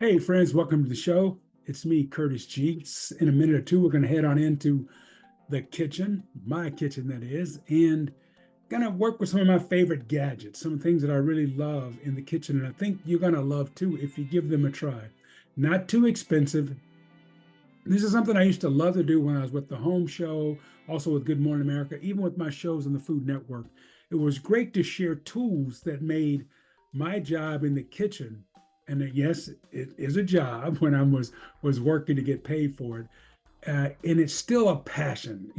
Hey, friends, welcome to the show. It's me, Curtis G. In a minute or two, we're going to head on into the kitchen, my kitchen, that is, and going to work with some of my favorite gadgets, some things that I really love in the kitchen. And I think you're going to love too if you give them a try. Not too expensive. This is something I used to love to do when I was with the home show, also with Good Morning America, even with my shows on the Food Network. It was great to share tools that made my job in the kitchen, and yes, it is a job when I was working to get paid for it, and it's still a passion.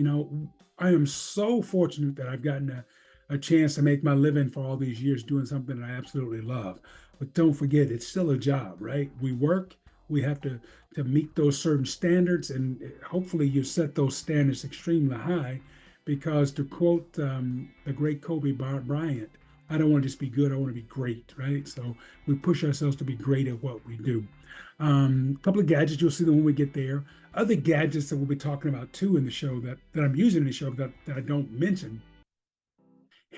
I am so fortunate that I've gotten a chance to make my living for all these years doing something that I absolutely love. But don't forget, it's still a job, right? We work, we have to meet those certain standards, and hopefully you set those standards extremely high, because to quote the great Kobe Bryant, I don't want to just be good, I want to be great, right? So we push ourselves to be great at what we do. A couple of gadgets, you'll see them when we get there. Other gadgets that we'll be talking about too in the show that I'm using in the show that I don't mention.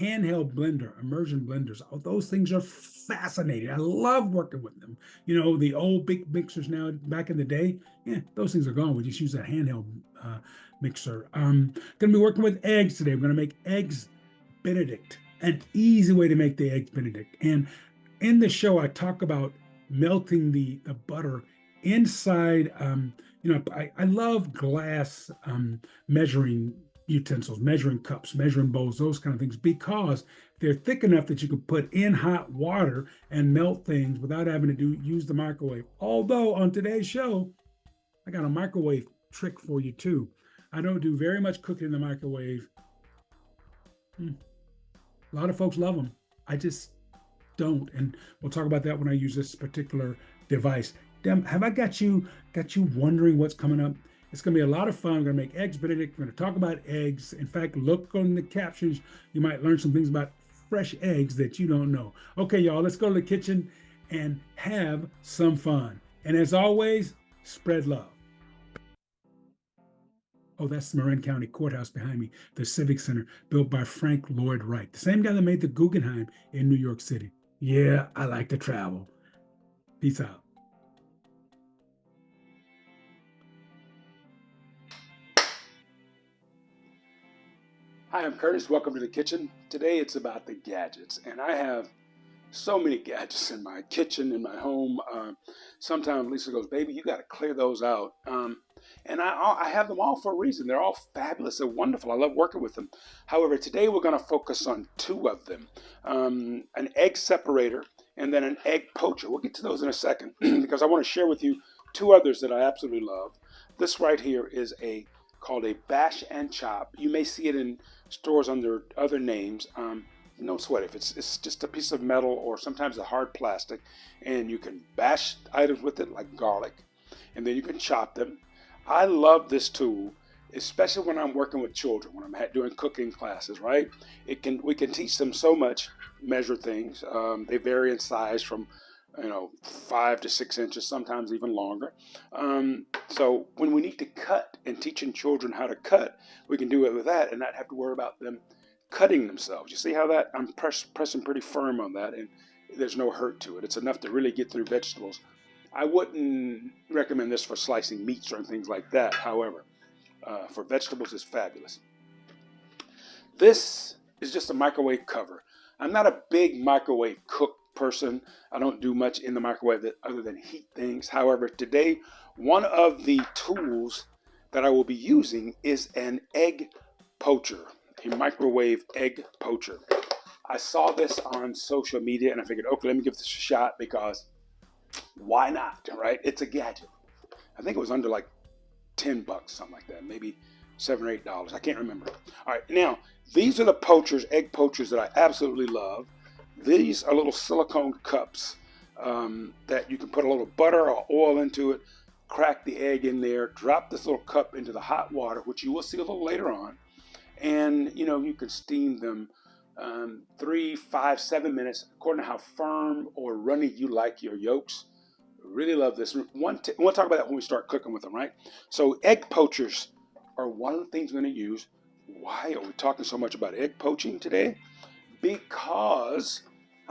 Handheld blender, immersion blenders. Oh, those things are fascinating. I love working with them. The old big mixers now, back in the day, yeah, those things are gone. We just use that handheld mixer. Gonna be working with eggs today. We're gonna make eggs Benedict, an easy way to make the eggs Benedict. And in the show, I talk about melting the butter inside. I love glass measuring utensils, measuring cups, measuring bowls, those kind of things, because they're thick enough that you can put in hot water and melt things without having to use the microwave. Although on today's show, I got a microwave trick for you too. I don't do very much cooking in the microwave. Hmm. A lot of folks love them. I just don't. And we'll talk about that when I use this particular device. Dem, have I got you wondering what's coming up? It's going to be a lot of fun. We're going to make eggs Benedict. We're going to talk about eggs. In fact, look on the captions. You might learn some things about fresh eggs that you don't know. Okay, y'all, let's go to the kitchen and have some fun. And as always, spread love. Oh, that's the Marin County Courthouse behind me, the Civic Center, built by Frank Lloyd Wright, the same guy that made the Guggenheim in New York City. Yeah, I like to travel. Peace out. Hi, I'm Curtis. Welcome to the kitchen. Today it's about the gadgets, and I have so many gadgets in my kitchen, in my home. Sometimes Lisa goes, "Baby, you got to clear those out." And I have them all for a reason. They're all fabulous. They're wonderful. I love working with them. However, today we're going to focus on two of them: an egg separator and then an egg poacher. We'll get to those in a second because I want to share with you two others that I absolutely love. This right here is a called a bash and chop. You may see it in stores under other names. No sweat if it's just a piece of metal or sometimes a hard plastic, and you can bash items with it like garlic, and then you can chop them. I love this tool, especially when I'm working with children, when I'm doing cooking classes. Right, we can teach them so much. Measure things. They vary in size from 5 to 6 inches, sometimes even longer. So when we need to cut and teaching children how to cut, we can do it with that and not have to worry about them cutting themselves. You see how that I'm pressing pretty firm on that, and there's no hurt to it. It's enough to really get through vegetables. I wouldn't recommend this for slicing meats or things like that. However, for vegetables, it's fabulous. This is just a microwave cover. I'm not a big microwave cook person. I don't do much in the microwave other than heat things. However, today, one of the tools that I will be using is an egg poacher, a microwave egg poacher. I saw this on social media and I figured, okay, let me give this a shot because why not, right? It's a gadget. I think it was under like $10, something like that, maybe $7 or $8. I can't remember. All right, now these are the poachers, egg poachers that I absolutely love. These are little silicone cups that you can put a little butter or oil into it, crack the egg in there, drop this little cup into the hot water, which you will see a little later on, and you can steam them 3, 5, 7 minutes, according to how firm or runny you like your yolks. Really love this. We'll talk about that when we start cooking with them, right? So egg poachers are one of the things we're going to use. Why are we talking so much about egg poaching today? Because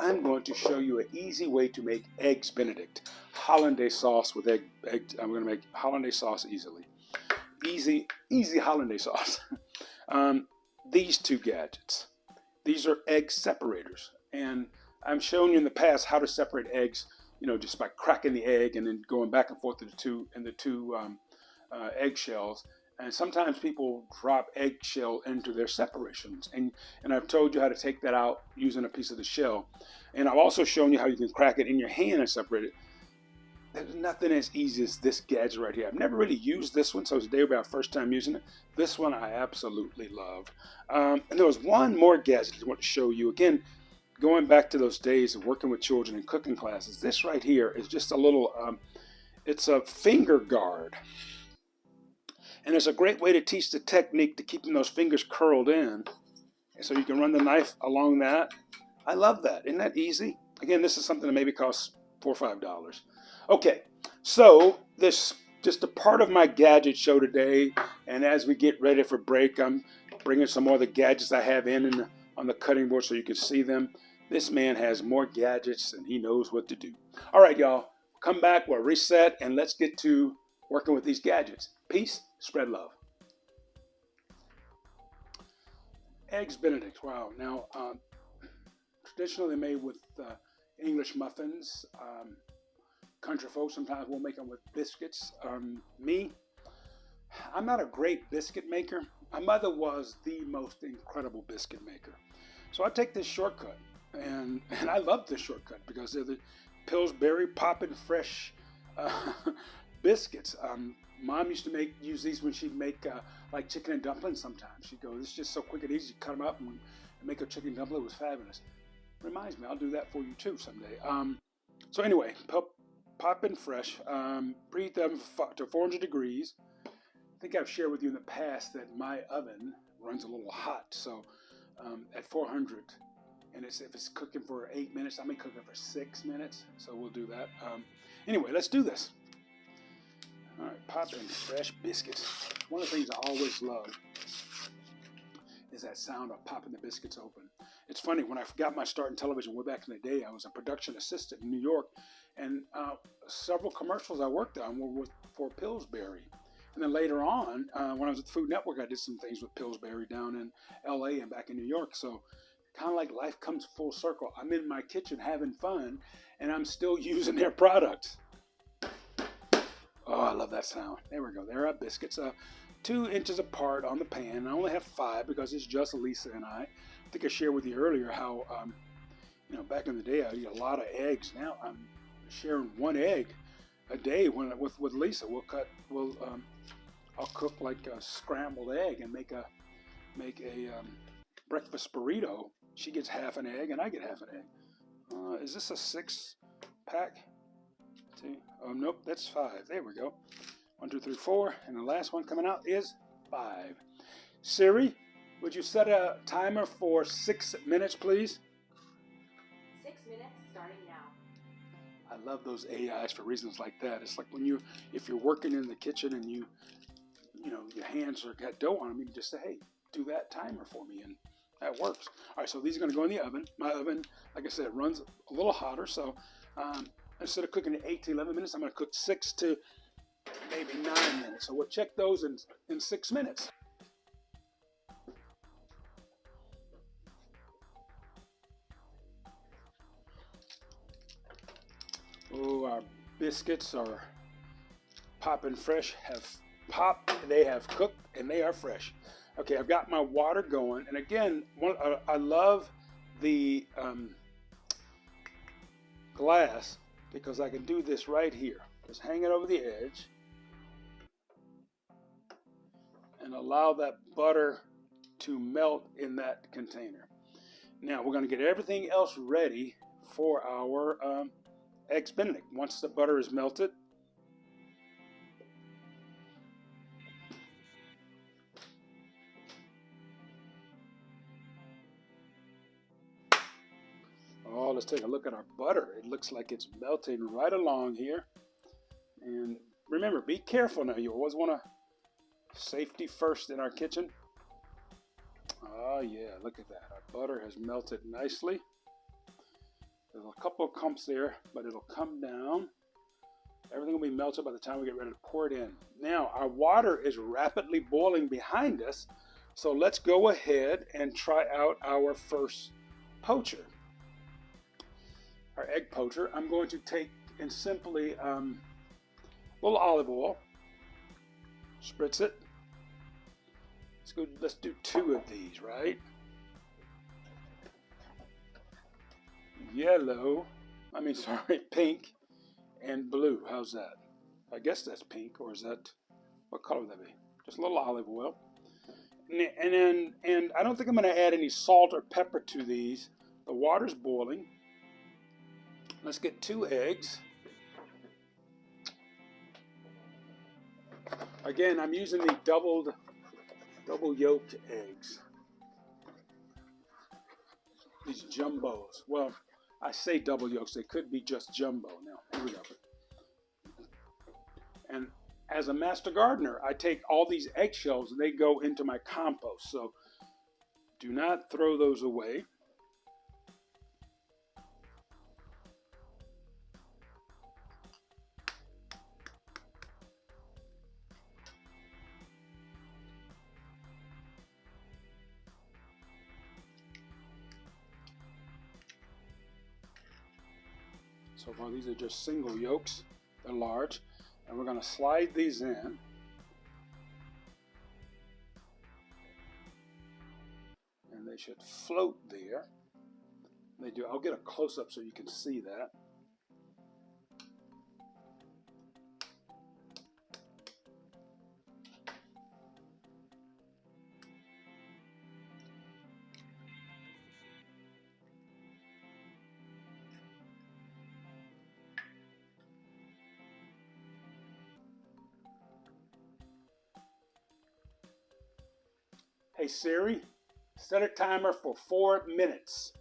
I'm going to show you an easy way to make eggs Benedict. Hollandaise sauce with egg. I'm going to make hollandaise sauce easily. Easy hollandaise sauce. These two gadgets. These are egg separators. And I've shown you in the past how to separate eggs, just by cracking the egg and then going back and forth to the two eggshells. And sometimes people drop eggshell into their separations. And I've told you how to take that out using a piece of the shell. And I've also shown you how you can crack it in your hand and separate it. There's nothing as easy as this gadget right here. I've never really used this one, so today will be our first time using it. This one I absolutely love. And there was one more gadget I want to show you. Again, going back to those days of working with children in cooking classes, this right here is just a little, it's a finger guard. And it's a great way to teach the technique to keeping those fingers curled in. And so you can run the knife along that. I love that. Isn't that easy? Again, this is something that maybe costs $4 or $5. Okay, so this just a part of my gadget show today. And as we get ready for break, I'm bringing some more of the gadgets I have on the cutting board so you can see them. This man has more gadgets and he knows what to do. All right, y'all, come back, we'll reset, and let's get to working with these gadgets. Peace, spread love. Eggs Benedict. Wow. Now, traditionally made with English muffins. Country folks sometimes will make them with biscuits. I'm not a great biscuit maker. My mother was the most incredible biscuit maker. So I take this shortcut, and I love this shortcut because they're the Pillsbury poppin' fresh biscuits. Mom used to use these when she'd make like chicken and dumplings sometimes. She'd go, this is just so quick and easy. Cut them up and make a chicken dumpling. It was fabulous. Reminds me, I'll do that for you too someday. So anyway, poppin' fresh. Preheat them to 400 degrees. I think I've shared with you in the past that my oven runs a little hot. So at 400, and if it's cooking for 8 minutes, I may cook it for 6 minutes. So we'll do that. Anyway, let's do this. All right, poppin' fresh biscuits. One of the things I always love is that sound of popping the biscuits open. It's funny, when I got my start in television way back in the day, I was a production assistant in New York, and several commercials I worked on were for Pillsbury. And then later on, when I was at the Food Network, I did some things with Pillsbury down in LA and back in New York. So kind of like life comes full circle. I'm in my kitchen having fun, and I'm still using their products. Oh, I love that sound. There we go. There are biscuits, 2 inches apart on the pan. I only have 5 because it's just Lisa and I. I think I shared with you earlier how, back in the day I eat a lot of eggs. Now I'm sharing 1 egg a day with Lisa. I'll cook like a scrambled egg and make a breakfast burrito. She gets half an egg and I get half an egg. Is this a 6-pack? Oh, nope, that's 5. There we go. 1, 2, 3, 4. And the last one coming out is 5. Siri, would you set a timer for 6 minutes, please? 6 minutes starting now. I love those AIs for reasons like that. It's like if you're working in the kitchen and your hands got dough on them, you can just say, hey, do that timer for me, and that works. All right, so these are going to go in the oven. My oven, like I said, runs a little hotter, so instead of cooking at 8 to 11 minutes, I'm going to cook 6 to maybe 9 minutes. So we'll check those in 6 minutes. Oh, our biscuits are popping fresh, have popped, they have cooked, and they are fresh. Okay, I've got my water going. And again, I love the glass because I can do this right here. Just hang it over the edge and allow that butter to melt in that container. Now we're going to get everything else ready for our eggs Benedict. Once the butter is melted, oh, let's take a look at our butter. It looks like it's melting right along here. And remember, be careful now. You always want to safety first in our kitchen. Oh yeah, look at that. Our butter has melted nicely. There's a couple of clumps there, but it'll come down. Everything will be melted by the time we get ready to pour it in. Now, our water is rapidly boiling behind us, so let's go ahead and try out our first poacher. Our egg poacher, I'm going to take and simply a little olive oil, spritz it. Let's do 2 of these, right? Pink and blue. How's that? I guess that's pink, or is that, what color would that be? Just a little olive oil. And I don't think I'm going to add any salt or pepper to these. The water's boiling. Let's get 2 eggs. Again, I'm using the double yolked eggs. These jumbos. Well, I say double yolks. They could be just jumbo. Now, here we go. And as a master gardener, I take all these eggshells and they go into my compost. So do not throw those away. So far, these are just single yolks. They're large. And we're going to slide these in. And they should float there. They do. I'll get a close-up so you can see that. Hey Siri, set a timer for 4 minutes.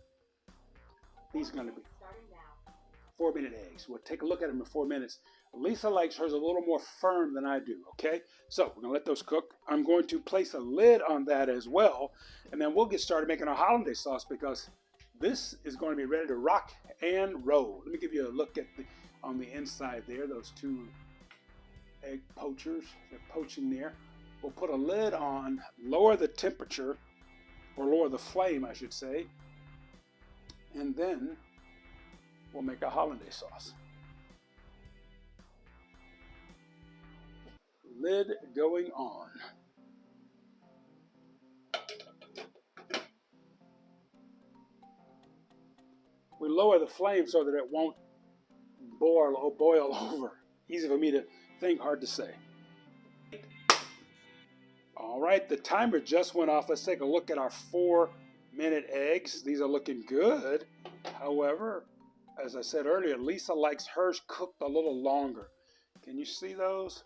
These are going to be 4-minute eggs. We'll take a look at them in 4 minutes. Lisa likes hers a little more firm than I do, okay? So we're going to let those cook. I'm going to place a lid on that as well, and then we'll get started making our hollandaise sauce because this is going to be ready to rock and roll. Let me give you a look at on the inside there, those 2 egg poachers. They're poaching there. We'll put a lid on, lower the temperature, or lower the flame, I should say, and then we'll make a hollandaise sauce. Lid going on. We lower the flame so that it won't boil over. Easy for me to think, hard to say. All right, the timer just went off. Let's take a look at our 4-minute eggs. These are looking good. However, as I said earlier, Lisa likes hers cooked a little longer. Can you see those?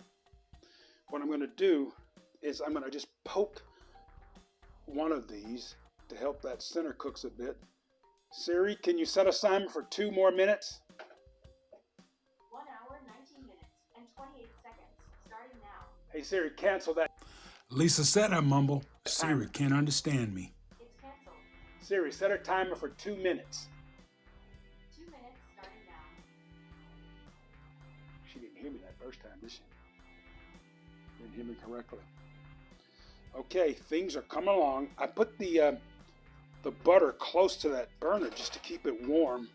What I'm going to do is I'm going to just poke one of these to help that center cooks a bit. Siri, can you set a timer for 2 more minutes? 1 hour, 19 minutes, and 28 seconds, starting now. Hey Siri, cancel that. Lisa said I mumble. Siri can't understand me. It's canceled. Siri, set a timer for 2 minutes. 2 minutes, starting now. She didn't hear me that first time, did she? Didn't hear me correctly. Okay, things are coming along. I put the butter close to that burner just to keep it warm,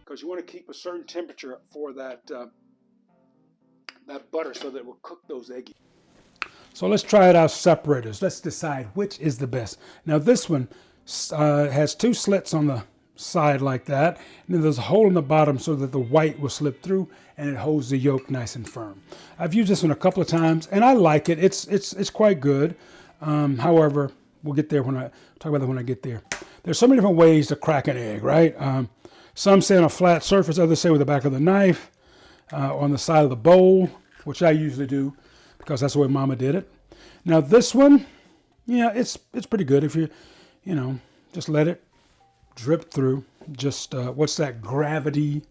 because you want to keep a certain temperature for that butter so that it will cook those eggs. So let's try it out separators. Let's decide which is the best. Now this one has 2 slits on the side like that, and then there's a hole in the bottom so that the white will slip through and it holds the yolk nice and firm. I've used this one a couple of times and I like it. It's quite good. However, we'll get there when I talk about that when I get there. There's so many different ways to crack an egg, right? Some say on a flat surface, others say with the back of the knife, on the side of the bowl, which I usually do, because that's the way Mama did it. Now this one, yeah, it's pretty good if you just let it drip through. Just what's that, gravity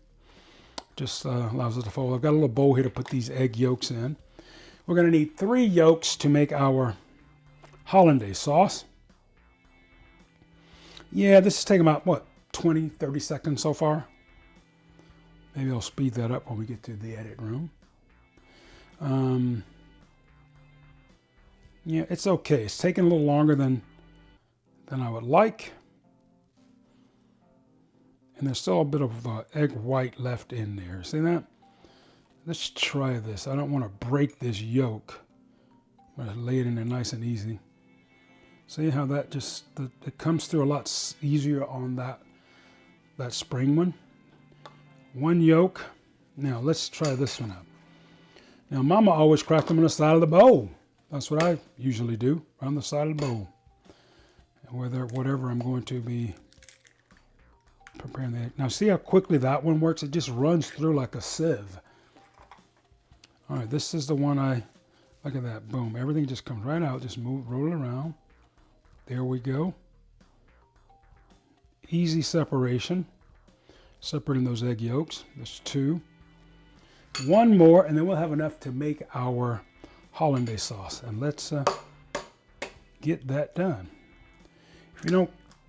just allows it to fold. I've got a little bowl here to put these egg yolks in. We're going to need 3 yolks to make our hollandaise sauce. Yeah, this is taking about, 20, 30 seconds so far. Maybe I'll speed that up when we get to the edit room. Yeah, it's okay. It's taking a little longer than I would like. And there's still a bit of egg white left in there. See that? Let's try this. I don't want to break this yolk. I'm going to lay it in there nice and easy. See how that just, it comes through a lot easier on that spring one. One yolk. Now let's try this one out. Now Mama always cracked them on the side of the bowl. That's what I usually do, on the side of the bowl. And whatever I'm going to be preparing the egg. Now see how quickly that one works? It just runs through like a sieve. All right, this is the one look at that, boom. Everything just comes right out, just roll it around. There we go. Easy separation. Separating those egg yolks. There's two. One more, and then we'll have enough to make our hollandaise sauce. And let's get that done. If you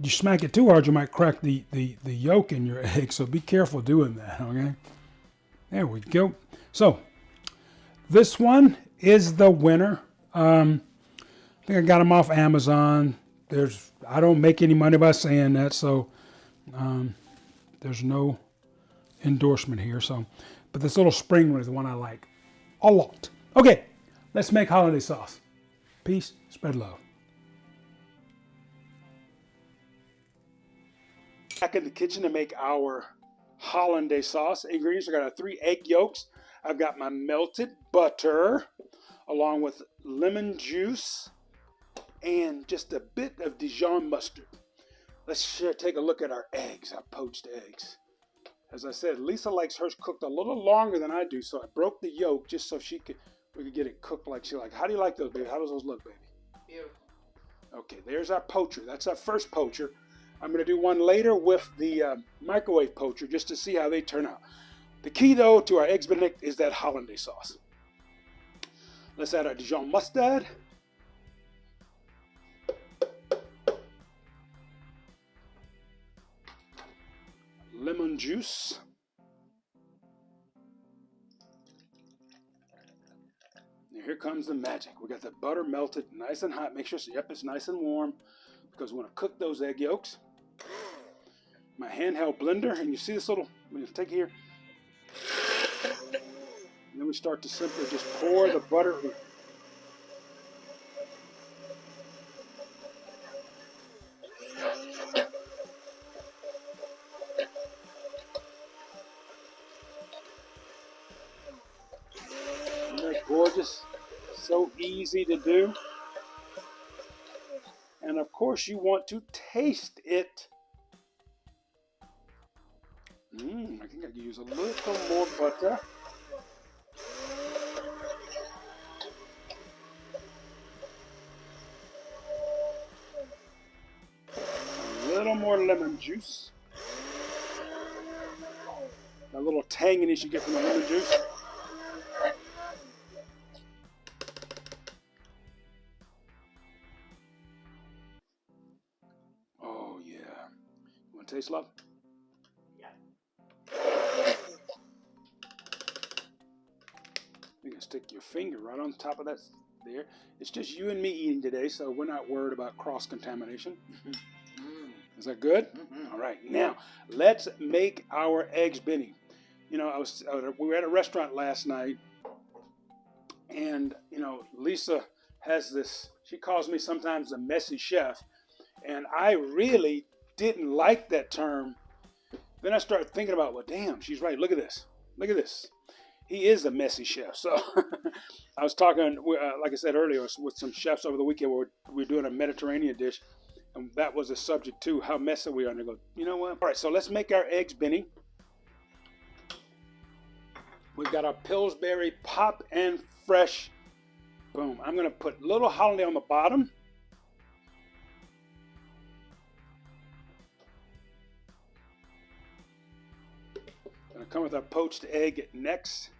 smack it too hard, you might crack the yolk in your egg, so be careful doing that, okay? There we go. So, this one is the winner. I think I got them off Amazon. I don't make any money by saying that, so there's no endorsement here. So, but this little spring one is the one I like a lot. Okay, let's make hollandaise sauce. Peace, spread love. Back in the kitchen to make our hollandaise sauce. Ingredients: I got 3 egg yolks. I've got my melted butter, along with lemon juice and just a bit of Dijon mustard. Let's take a look at our eggs, our poached eggs. As I said, Lisa likes hers cooked a little longer than I do, so I broke the yolk just so we could get it cooked like she likes. How do you like those, baby? How does those look, baby? Beautiful. Okay, there's our poacher. That's our first poacher. I'm going to do one later with the microwave poacher just to see how they turn out. The key, though, to our eggs Benedict is that hollandaise sauce. Let's add our Dijon mustard. Lemon juice. And here comes the magic. We got the butter melted nice and hot. Make sure, yep, it's nice and warm because we want to cook those egg yolks. My handheld blender, and you see this little, I'm going to take it here. And then we start to simply just pour the butter in. Isn't that gorgeous? So easy to do. And of course you want to taste it. I think I can use a little more butter. A little more lemon juice. That little tanginess you get from the lemon juice. Oh yeah. You want to taste, love? You can stick your finger right on top of that there. It's just you and me eating today, so we're not worried about cross-contamination. Is that good? All right, now let's make our eggs Benny. You know, we were at a restaurant last night, and you know, Lisa has this. She calls me sometimes the messy chef, and I really didn't like that term. Then I started thinking about, well, damn, she's right. Look at this. Look at this. He is a messy chef. So I was talking, like I said earlier, with some chefs over the weekend where we're doing a Mediterranean dish. And that was a subject too, how messy we are. And they go, you know what? All right, so let's make our eggs Benny. We've got our Pillsbury Pop and Fresh. Boom. I'm going to put little hollandaise on the bottom. Going to come with our poached egg next.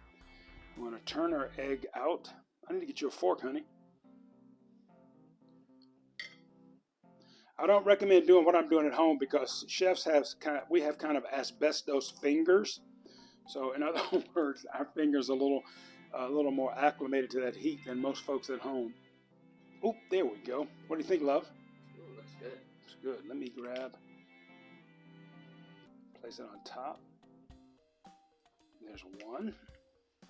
We're going to turn our egg out. I need to get you a fork, honey. I don't recommend doing what I'm doing at home because chefs have kind of asbestos fingers. So in other words, our fingers are a little more acclimated to that heat than most folks at home. Oh, there we go. What do you think, love? Ooh, looks good. Looks good. Let me place it on top. There's one.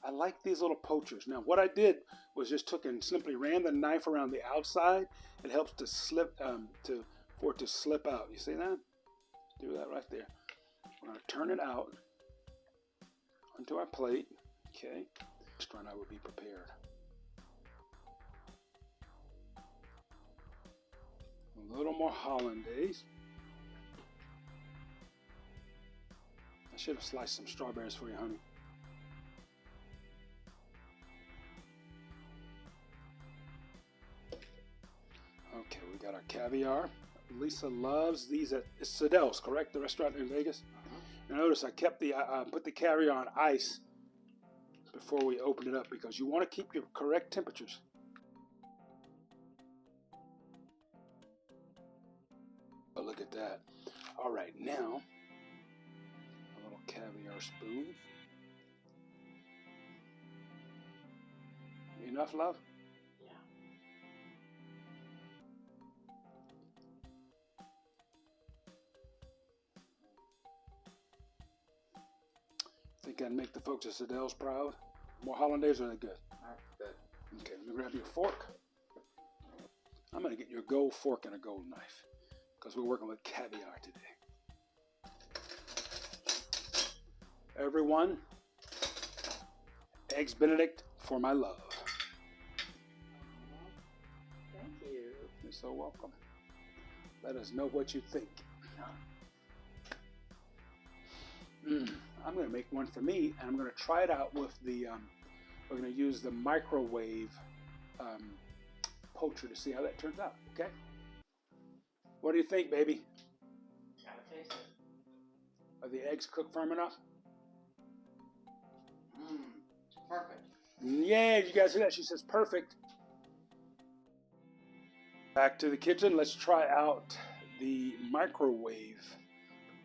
I like these little poachers. Now, what I did was just took and simply ran the knife around the outside. It helps to slip, for it to slip out. You see that? Do that right there. We're going to turn it out onto our plate. Okay. Next one I will be prepared. A little more hollandaise. I should have sliced some strawberries for you, honey. Okay, we got our caviar. Lisa loves these at Sadel's, correct? The restaurant in Vegas. Now notice I kept put the caviar on ice before we open it up because you want to keep your correct temperatures. Oh, look at that. All right, now a little caviar spoon. Enough, love? Yeah. Think I'd make the folks at Sadel's proud? More hollandaise, or are they good? All right, good. Okay, let me grab you a fork. I'm going to get you a gold fork and a gold knife because we're working with caviar today. Everyone, Eggs Benedict for my love. Thank you. You're so welcome. Let us know what you think. I'm going to make one for me, and I'm going to try it out with the, we're going to use the microwave poacher to see how that turns out, okay? What do you think, baby? Gotta taste it. Are the eggs cooked firm enough? Perfect. Yeah, you guys hear that? She says perfect. Back to the kitchen. Let's try out the microwave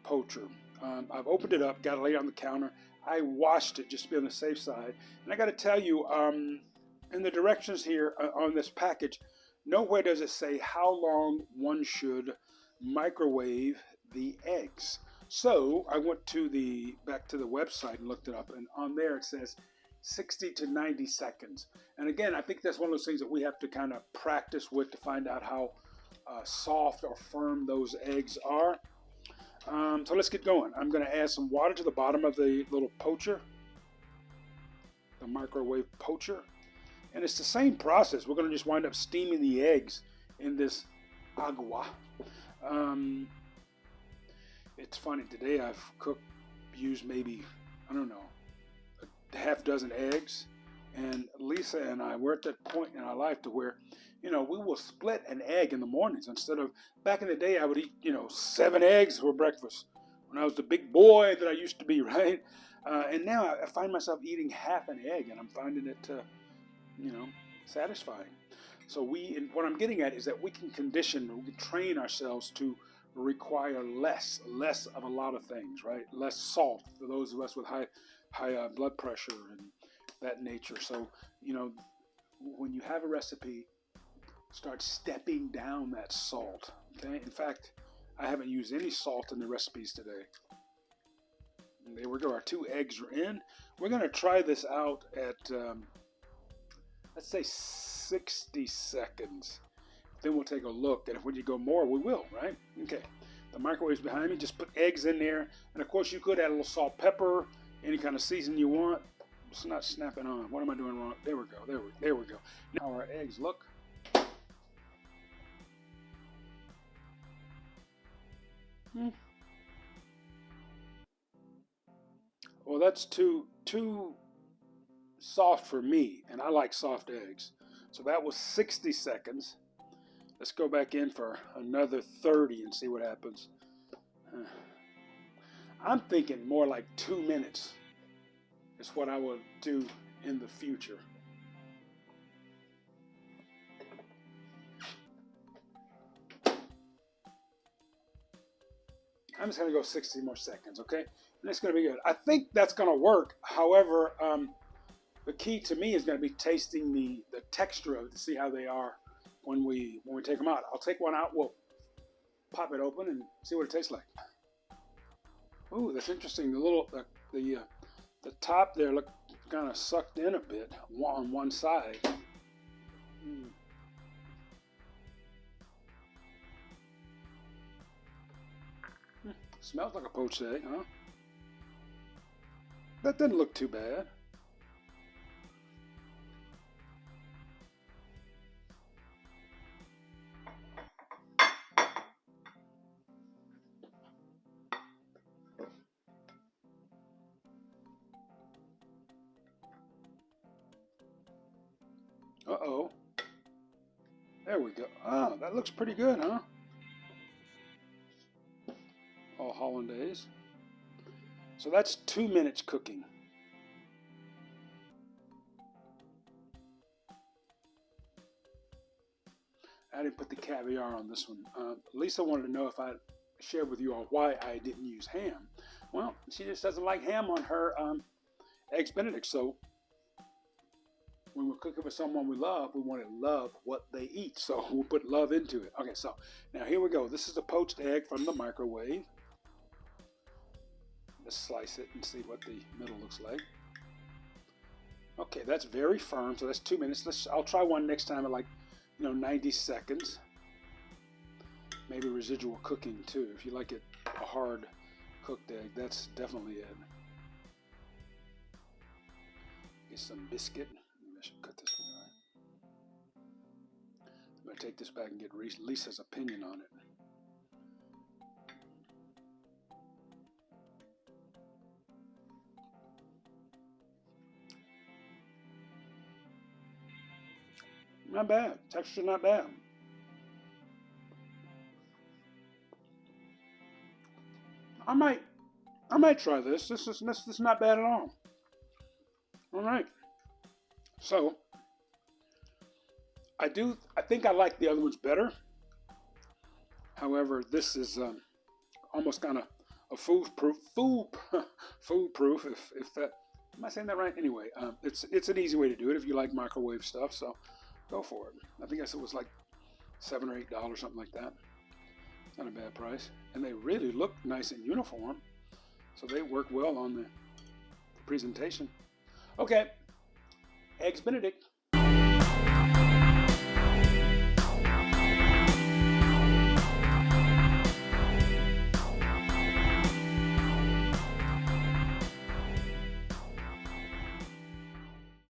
poacher. I've opened it up, got it laid on the counter. I washed it just to be on the safe side. And I got to tell you, in the directions here on this package, nowhere does it say how long one should microwave the eggs. So I went to back to the website and looked it up, and on there it says 60 to 90 seconds. And again, I think that's one of those things that we have to kind of practice with to find out how soft or firm those eggs are. So let's get going. I'm going to add some water to the bottom of the little poacher, the microwave poacher. And it's the same process. We're going to just wind up steaming the eggs in this agua. It's funny, today I've used maybe, I don't know, a half dozen eggs. And Lisa and I, we're at that point in our life to where, we will split an egg in the mornings instead of, back in the day, I would eat, 7 eggs for breakfast when I was the big boy that I used to be, right? And now I find myself eating half an egg, and I'm finding it, satisfying. So what I'm getting at is that we can train ourselves to require less of a lot of things, right? Less salt for those of us with high blood pressure and that nature. So, when you have a recipe, start stepping down that salt. Okay. In fact, I haven't used any salt in the recipes today. And there we go. Our 2 eggs are in. We're going to try this out at, let's say 60 seconds. Then we'll take a look. And if we need to go more, we will, right? Okay. The microwave's behind me. Just put eggs in there. And of course, you could add a little salt, pepper, any kind of season you want. It's not snapping on. What am I doing wrong? There we go. There we go. Now our eggs look. Well, that's too soft for me, and I like soft eggs. So that was 60 seconds. Let's go back in for another 30 and see what happens. I'm thinking more like 2 minutes is what I will do in the future. I'm just going to go 60 more seconds, okay? And it's going to be good. I think that's going to work. However, the key to me is going to be tasting the texture of it to see how they are when we take them out. I'll take one out. We'll pop it open and see what it tastes like. Ooh, that's interesting. The top there look kind of sucked in a bit on one side. Smells like a poached egg, huh? That didn't look too bad. Uh-oh. There we go. Ah, that looks pretty good, huh? All hollandaise. So that's 2 minutes cooking. I didn't put the caviar on this one. Lisa wanted to know if I shared with you all why I didn't use ham. Well, she just doesn't like ham on her Eggs Benedict. So when we're cooking for someone we love, we want to love what they eat. So we'll put love into it. Okay, so now here we go. This is the poached egg from the microwave. Let's slice it and see what the middle looks like. Okay, that's very firm. So that's 2 minutes. I'll try one next time at 90 seconds. Maybe residual cooking too. If you like it a hard cooked egg, that's definitely it. Get some biscuit. Maybe I should cut this one right. I'm going to take this back and get Lisa's opinion on it. Not bad. Texture not bad. I might try this. This is not bad at all. All right. So I think I like the other ones better. However, this is almost kind of a foolproof. If that, am I saying that right? Anyway, it's an easy way to do it if you like microwave stuff. So go for it. I think it was like $7 or $8, something like that. Not a bad price. And they really look nice and uniform. So they work well on the presentation. Okay. Eggs Benedict.